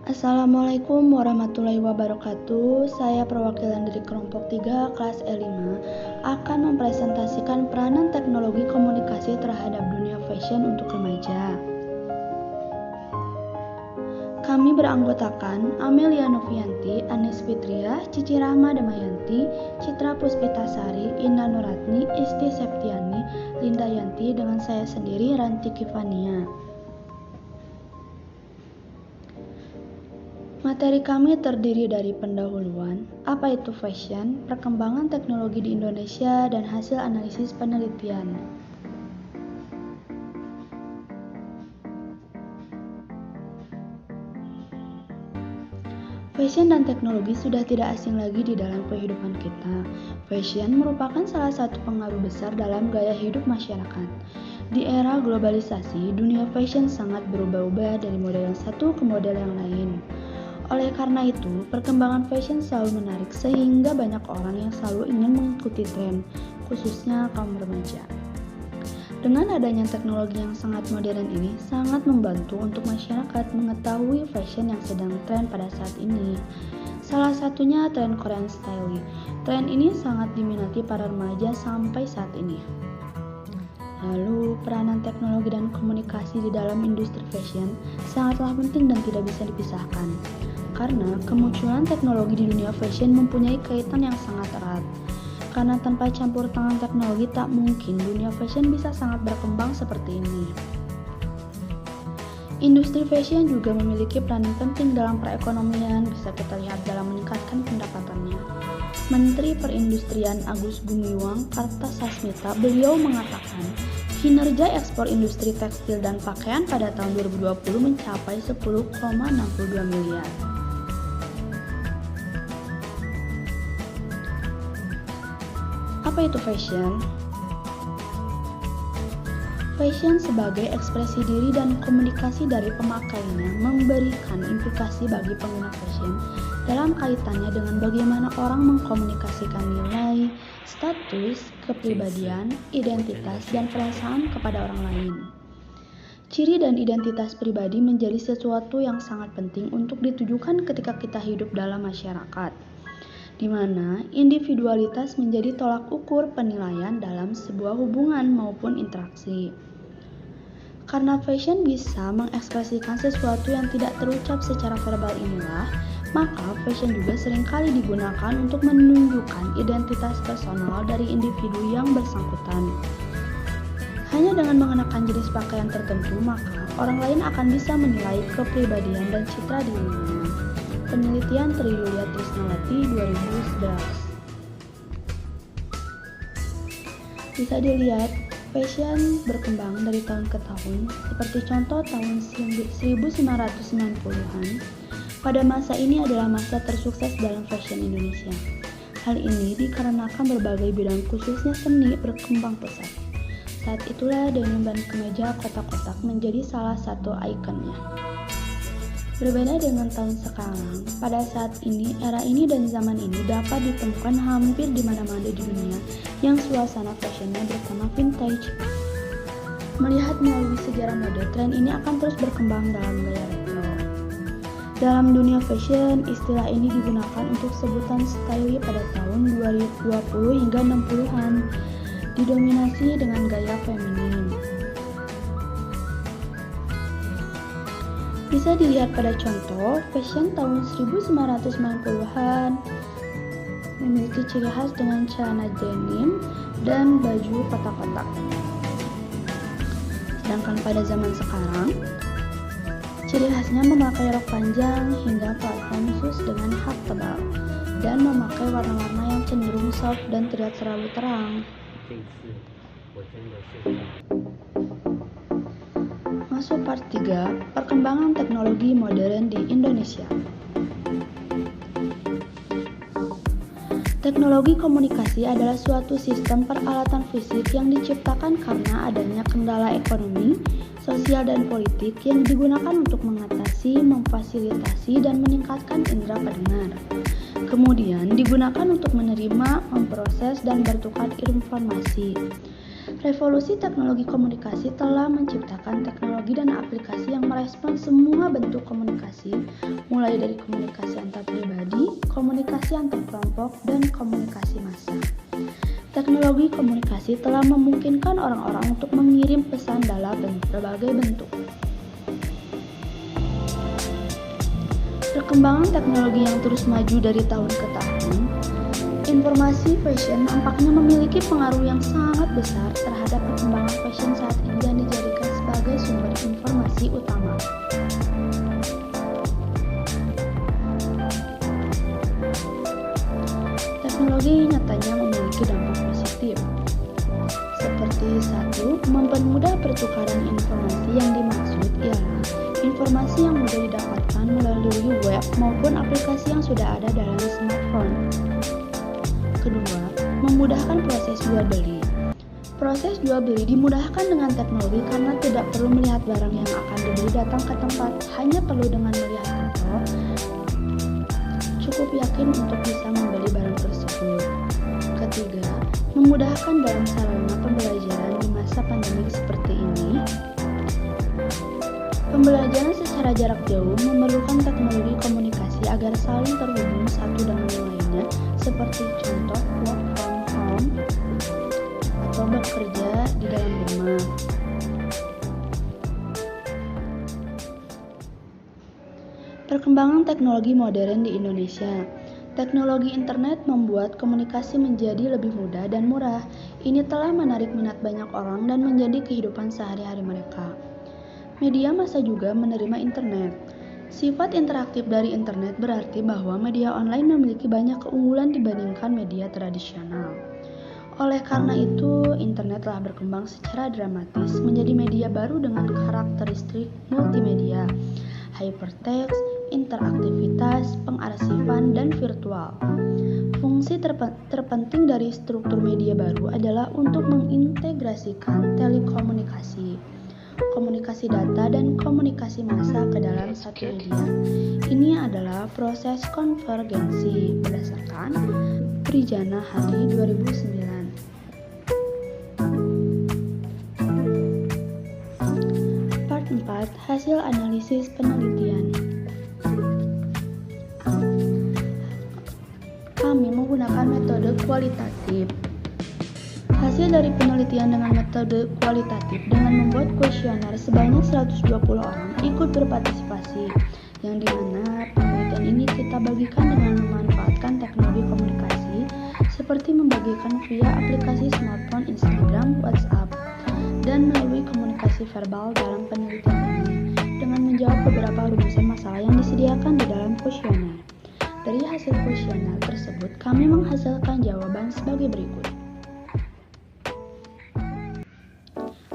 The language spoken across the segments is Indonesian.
Assalamualaikum warahmatullahi wabarakatuh. Saya perwakilan dari kelompok 3 kelas E5 akan mempresentasikan peranan teknologi komunikasi terhadap dunia fashion untuk remaja. Kami beranggotakan Amelia Novianti, Anis Fitriah, Cici Rahma Damayanti, Citra Puspitasari, Indah Nuratni, Isti Septiani, Linda Yanti, dengan saya sendiri Ranti Kifania. Materi kami terdiri dari pendahuluan, apa itu fashion, perkembangan teknologi di Indonesia, dan hasil analisis penelitian. Fashion dan teknologi sudah tidak asing lagi di dalam kehidupan kita. Fashion merupakan salah satu pengaruh besar dalam gaya hidup masyarakat. Di era globalisasi, dunia fashion sangat berubah-ubah dari model yang satu ke model yang lain. Oleh karena itu, perkembangan fashion selalu menarik sehingga banyak orang yang selalu ingin mengikuti tren, khususnya kaum remaja. Dengan adanya teknologi yang sangat modern ini, sangat membantu untuk masyarakat mengetahui fashion yang sedang tren pada saat ini. Salah satunya tren Korean Style. Tren ini sangat diminati para remaja sampai saat ini. Lalu, peranan teknologi dan komunikasi di dalam industri fashion sangatlah penting dan tidak bisa dipisahkan. Karena kemunculan teknologi di dunia fashion mempunyai kaitan yang sangat erat. Karena tanpa campur tangan teknologi tak mungkin dunia fashion bisa sangat berkembang seperti ini. Industri fashion juga memiliki peran penting dalam perekonomian, bisa kita lihat dalam meningkatkan pendapatannya. Menteri Perindustrian Agus Gumiwang Kartasasmita, beliau mengatakan, kinerja ekspor industri tekstil dan pakaian pada tahun 2020 mencapai 10,62 miliar. Apa itu fashion? Fashion sebagai ekspresi diri dan komunikasi dari pemakainya memberikan implikasi bagi pengguna fashion dalam kaitannya dengan bagaimana orang mengkomunikasikan nilai, status, kepribadian, identitas, dan perasaan kepada orang lain. Ciri dan identitas pribadi menjadi sesuatu yang sangat penting untuk ditujukan ketika kita hidup dalam masyarakat, di mana individualitas menjadi tolak ukur penilaian dalam sebuah hubungan maupun interaksi. Karena fashion bisa mengekspresikan sesuatu yang tidak terucap secara verbal inilah, maka fashion juga seringkali digunakan untuk menunjukkan identitas personal dari individu yang bersangkutan. Hanya dengan mengenakan jenis pakaian tertentu, maka orang lain akan bisa menilai kepribadian dan citra dirinya. Penelitian Tri Yulia Trisnawati 2011. Bisa dilihat, fashion berkembang dari tahun ke tahun, seperti contoh tahun 1990-an. Pada masa ini adalah masa tersukses dalam fashion Indonesia. Hal ini dikarenakan berbagai bidang khususnya seni berkembang pesat. Saat itulah denim dan kemeja kotak-kotak menjadi salah satu ikonnya. Berbeda dengan tahun sekarang, pada saat ini, era ini dan zaman ini dapat ditemukan hampir di mana-mana di dunia yang suasana fashionnya bersama vintage. Melihat melalui sejarah mode, tren ini akan terus berkembang dalam gaya retro. Dalam dunia fashion, istilah ini digunakan untuk sebutan style pada tahun 2020 hingga 60-an, didominasi dengan gaya feminin. Bisa dilihat pada contoh, fashion tahun 1990-an memiliki ciri khas dengan celana denim dan baju kotak-kotak. Sedangkan pada zaman sekarang, ciri khasnya memakai rok panjang hingga platform sus dengan hak tebal dan memakai warna-warna yang cenderung soft dan tidak terlalu terang. Masuk part 3, perkembangan teknologi modern di Indonesia. Teknologi komunikasi adalah suatu sistem peralatan fisik yang diciptakan karena adanya kendala ekonomi, sosial, dan politik yang digunakan untuk mengatasi, memfasilitasi, dan meningkatkan indera pendengar. Kemudian digunakan untuk menerima, memproses, dan bertukar informasi. Revolusi teknologi komunikasi telah menciptakan teknologi dan aplikasi yang merespons semua bentuk komunikasi, mulai mulai dari komunikasi antar pribadi, komunikasi antar kelompok, dan komunikasi massa. Teknologi komunikasi telah memungkinkan orang-orang untuk mengirim pesan dalam berbagai bentuk. Perkembangan teknologi yang terus maju dari tahun ke tahun, informasi fashion nampaknya memiliki pengaruh yang sangat besar terhadap perkembangan fashion saat ini dan dijadikan sebagai sumber informasi utama. Teknologi nyatanya memiliki dampak positif, seperti 1. Mempermudah pertukaran informasi. Yang dimaksud ialah informasi yang mudah didapatkan melalui web maupun aplikasi yang sudah ada dalam smartphone. Kedua, memudahkan proses jual beli. Proses jual beli dimudahkan dengan teknologi karena tidak perlu melihat barang yang akan dibeli datang ke tempat, hanya perlu dengan melihat foto, cukup yakin untuk bisa membeli barang tersebut. Ketiga, memudahkan dalam sarana pembelajaran di masa pandemi seperti ini. Pembelajaran secara jarak jauh memerlukan teknologi komunikasi agar saling terhubung satu dengan yang lainnya, seperti contoh work from home atau bekerja di dalam rumah. Perkembangan teknologi modern di Indonesia. Teknologi internet membuat komunikasi menjadi lebih mudah dan murah. Ini telah menarik minat banyak orang dan menjadi kehidupan sehari-hari mereka. Media massa juga menerima internet. Sifat interaktif dari internet berarti bahwa media online memiliki banyak keunggulan dibandingkan media tradisional. Oleh karena itu, internet telah berkembang secara dramatis menjadi media baru dengan karakteristik multimedia, hypertext, interaktivitas, pengarsifan, dan virtual. Fungsi terpenting dari struktur media baru adalah untuk mengintegrasikan telekomunikasi, komunikasi data, dan komunikasi massa ke dalam satu media. Ini adalah proses konvergensi berdasarkan Prijana Hadi 2009. Part 4. Hasil analisis penelitian. Kami menggunakan metode kualitatif. Hasil dari penelitian dengan metode kualitatif dengan membuat kuesioner sebanyak 120 orang ikut berpartisipasi, yang dimana penelitian ini kita bagikan dengan memanfaatkan teknologi komunikasi seperti membagikan via aplikasi smartphone, Instagram, WhatsApp, dan melalui komunikasi verbal. Dalam penelitian ini dengan menjawab beberapa rumusan masalah yang disediakan di dalam kuesioner. Dari hasil kuesioner tersebut, kami menghasilkan jawaban sebagai berikut.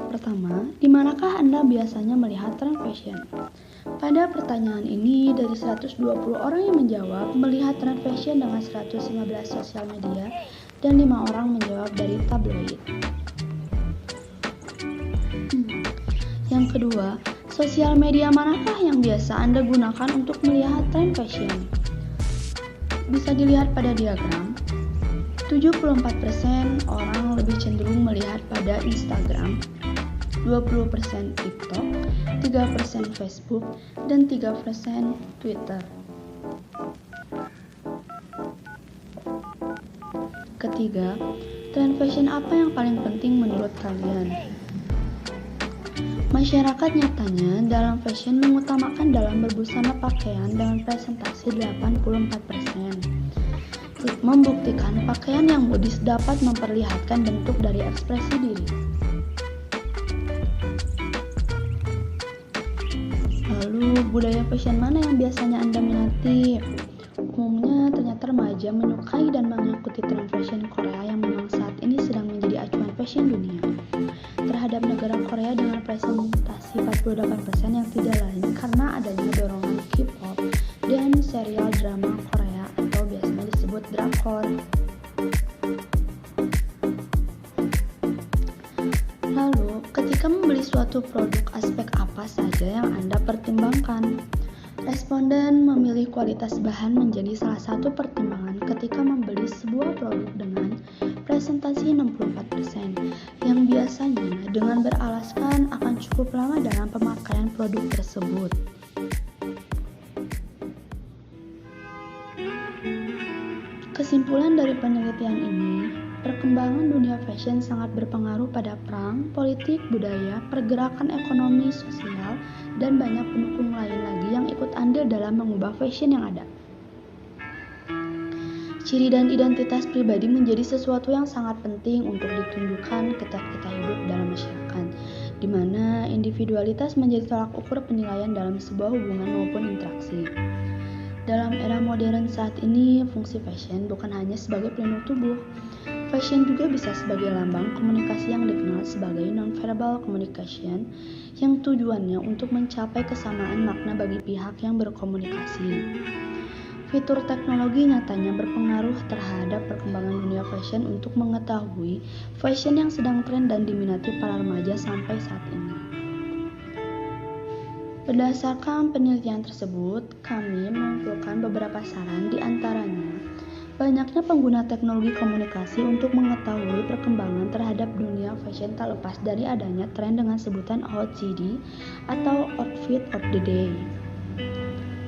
Pertama, di manakah Anda biasanya melihat tren fashion? Pada pertanyaan ini, dari 120 orang yang menjawab melihat tren fashion dengan 115 sosial media dan 5 orang menjawab dari tabloid. Yang kedua, sosial media manakah yang biasa Anda gunakan untuk melihat tren fashion? Bisa dilihat pada diagram. 74% orang lebih cenderung melihat pada Instagram, 20% TikTok, 3% Facebook, dan 3% Twitter. Ketiga, tren fashion apa yang paling penting menurut kalian? Masyarakat nyatanya dalam fashion mengutamakan dalam berbusana pakaian dengan presentasi 84%. Membuktikan pakaian yang modis dapat memperlihatkan bentuk dari ekspresi diri. Lalu, budaya fashion mana yang biasanya Anda minati? Umumnya, ternyata remaja menyukai dan mengikuti tren fashion Korea yang memang saat ini sedang menjadi acuan fashion dunia. Terhadap negara Korea dengan presentasi 48% yang tidak lain karena adanya dorongan K-pop dan serial drama Korea atau biasanya disebut drakor. Lalu, ketika membeli suatu produk, aspek apa saja yang Anda pertimbangkan? Responden memilih kualitas bahan menjadi salah satu pertimbangan ketika membeli sebuah produk dengan presentasi 64%, yang biasanya dengan beralaskan akan cukup lama dalam pemakaian produk tersebut. Kesimpulan dari penelitian ini, perkembangan dunia fashion sangat berpengaruh pada perang, politik, budaya, pergerakan ekonomi, sosial, dan banyak pendukung lain lagi yang ikut andil dalam mengubah fashion yang ada. Ciri dan identitas pribadi menjadi sesuatu yang sangat penting untuk ditunjukkan ketika kita hidup dalam masyarakat, di mana individualitas menjadi tolak ukur penilaian dalam sebuah hubungan maupun interaksi. Dalam era modern saat ini, fungsi fashion bukan hanya sebagai pelindung tubuh. Fashion juga bisa sebagai lambang komunikasi yang dikenal sebagai non-verbal communication, yang tujuannya untuk mencapai kesamaan makna bagi pihak yang berkomunikasi. Fitur teknologi nyatanya berpengaruh terhadap perkembangan dunia fashion untuk mengetahui fashion yang sedang tren dan diminati para remaja sampai saat ini. Berdasarkan penelitian tersebut, kami mengumpulkan beberapa saran, di antaranya banyaknya pengguna teknologi komunikasi untuk mengetahui perkembangan terhadap dunia fashion tak lepas dari adanya tren dengan sebutan OOTD atau Outfit of the Day.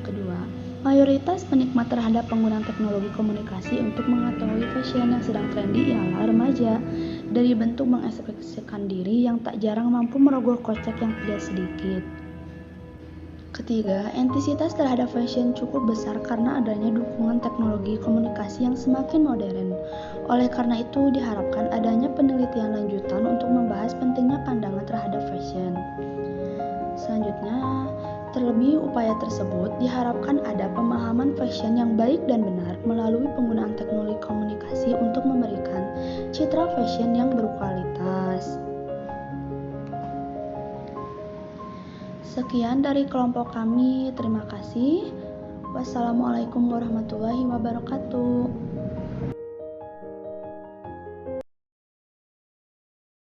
Kedua, mayoritas penikmat terhadap penggunaan teknologi komunikasi untuk mengetahui fashion yang sedang trendy ialah remaja. Dari bentuk mengekspresikan diri yang tak jarang mampu merogoh kocek yang tidak sedikit. Ketiga, entitas terhadap fashion cukup besar karena adanya dukungan teknologi komunikasi yang semakin modern. Oleh karena itu, diharapkan adanya penelitian lanjutan untuk membahas pentingnya pandangan terhadap fashion. Selanjutnya, terlebih upaya tersebut diharapkan ada pemahaman fashion yang baik dan benar melalui penggunaan teknologi komunikasi untuk memberikan citra fashion yang berkualitas. Sekian dari kelompok kami, terima kasih. Wassalamualaikum warahmatullahi wabarakatuh.